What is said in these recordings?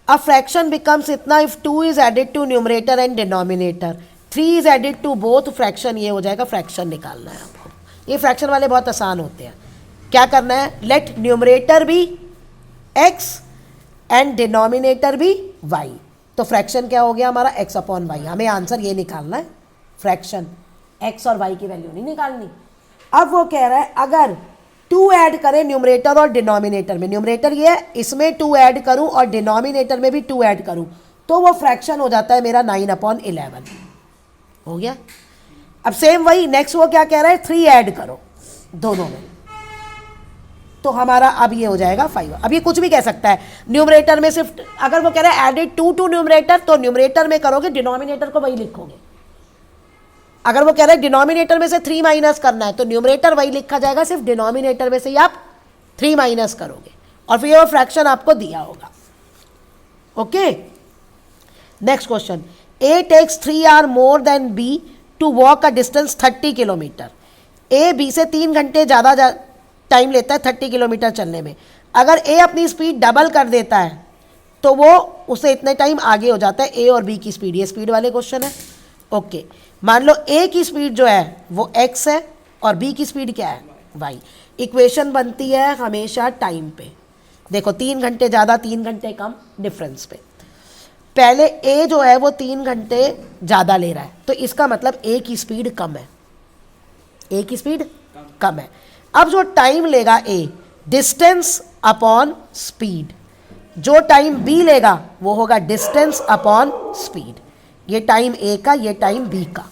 अ fraction becomes इतना if 2 is added to numerator and denominator, 3 is added to both fraction, ये हो जाएगा fraction निकालना है आपको। ये फ्रैक्शन वाले बहुत आसान होते हैं। क्या करना है, लेट न्यूमरेटर भी x एंड डिनोमिनेटर भी y, तो फ्रैक्शन क्या हो गया हमारा x अपॉन वाई। हमें आंसर ये निकालना है, फ्रैक्शन x और y की वैल्यू नहीं निकालनी। अब वो कह रहा है अगर 2 ऐड करें न्यूमरेटर और डिनोमिनेटर में, न्यूमरेटर ये है, इसमें 2 ऐड करूं और डिनोमिनेटर में भी 2 ऐड करूं, तो वो फ्रैक्शन हो जाता है मेरा 9/11। हो गया। अब सेम वही नेक्स्ट वो क्या कह रहा है, 3 ऐड करो दोनों में, तो हमारा अब ये हो जाएगा 5। अब ये कुछ भी कह सकता है, न्यूमरेटर में सिर्फ अगर वो कह रहा है एडेड 2 टू न्यूमरेटर, तो न्यूमरेटर में करोगे, डिनोमिनेटर को वही लिखोगे। अगर वो कह रहे हैं डिनोमिनेटर में से 3 माइनस करना है, तो न्यूमरेटर वही लिखा जाएगा, सिर्फ डिनोमिनेटर में से ही आप 3 माइनस करोगे और फिर वो फ्रैक्शन आपको दिया होगा। Okay, next question, A takes 3 hour more than B to walk a distance 30 kilometre. A B से 3 घंटे ज़्यादा टाइम लेता है 30 किलोमीटर चलने में। अगर ए अपनी स्पीड डबल कर देता है तो वो उससे इतने टाइम आगे हो जाता है। ए और बी की स्पीड, ये स्पीड वाले क्वेश्चन है। ओके, मान लो ए की स्पीड जो है वो x है और बी की स्पीड क्या है, y। इक्वेशन बनती है हमेशा टाइम पे। देखो 3 घंटे ज़्यादा 3 घंटे कम डिफरेंस पे। पहले ए जो है वो 3 घंटे ज़्यादा ले रहा है, तो इसका मतलब ए की स्पीड कम है, ए की स्पीड कम है। अब जो टाइम लेगा ए, डिस्टेंस अपॉन स्पीड, जो टाइम बी लेगा वो होगा डिस्टेंस अपॉन स्पीड। ये टाइम ए का, ये टाइम बी का।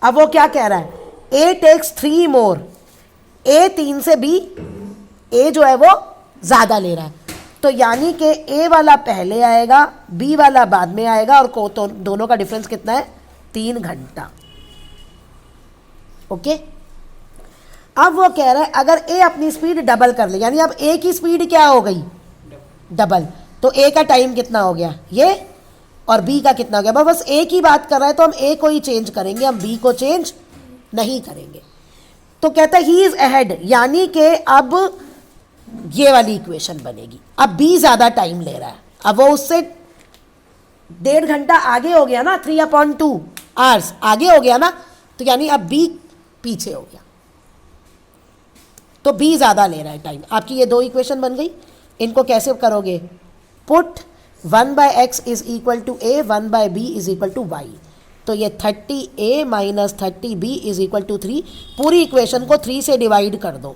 अब वो क्या कह रहा है, ए टेक्स 3 मोर, ए 3 से बी, ए जो है वो ज़्यादा ले रहा है, तो यानी कि ए वाला पहले आएगा, बी वाला बाद में आएगा, और तो दोनों का डिफरेंस कितना है, 3 घंटा। ओके, अब वो कह रहा है अगर ए अपनी स्पीड डबल कर ले, यानी अब ए की स्पीड क्या हो गई, डबल, तो ए का टाइम कितना हो गया ये, और बी का कितना हो गया। बस ए की बात कर रहा है तो हम ए को ही चेंज करेंगे, हम बी को चेंज नहीं करेंगे। तो कहता है ही इज अहेड, यानी कि अब ये वाली इक्वेशन बनेगी। अब बी ज़्यादा टाइम ले रहा है, अब वो उससे 1.5 घंटा आगे हो गया ना, 3/2 आवर्स आगे हो गया ना, तो यानी अब बी पीछे हो गया, तो बी ज़्यादा ले रहा है टाइम। आपकी ये 2 इक्वेशन बन गई। इनको कैसे करोगे, put 1/x is equal to a, 1/b is equal to y, तो ये 30a minus 30b is equal to 3। पूरी इक्वेशन को 3 से डिवाइड कर दो,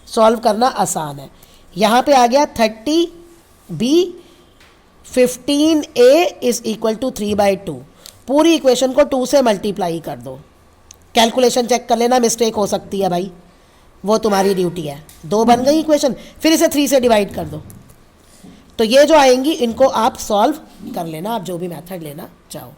सॉल्व करना आसान है। यहाँ पे आ गया 30b, 15a is equal to 3/2। पूरी इक्वेशन को 2 से मल्टीप्लाई कर दो। कैलकुलेशन चेक कर लेना, मिस्टेक हो सकती है भाई, वो तुम्हारी ड्यूटी है। 2 बन गई इक्वेशन, फिर इसे 3 से डिवाइड कर दो, तो ये जो आएंगी इनको आप सॉल्व कर लेना, आप जो भी मेथड लेना चाहो।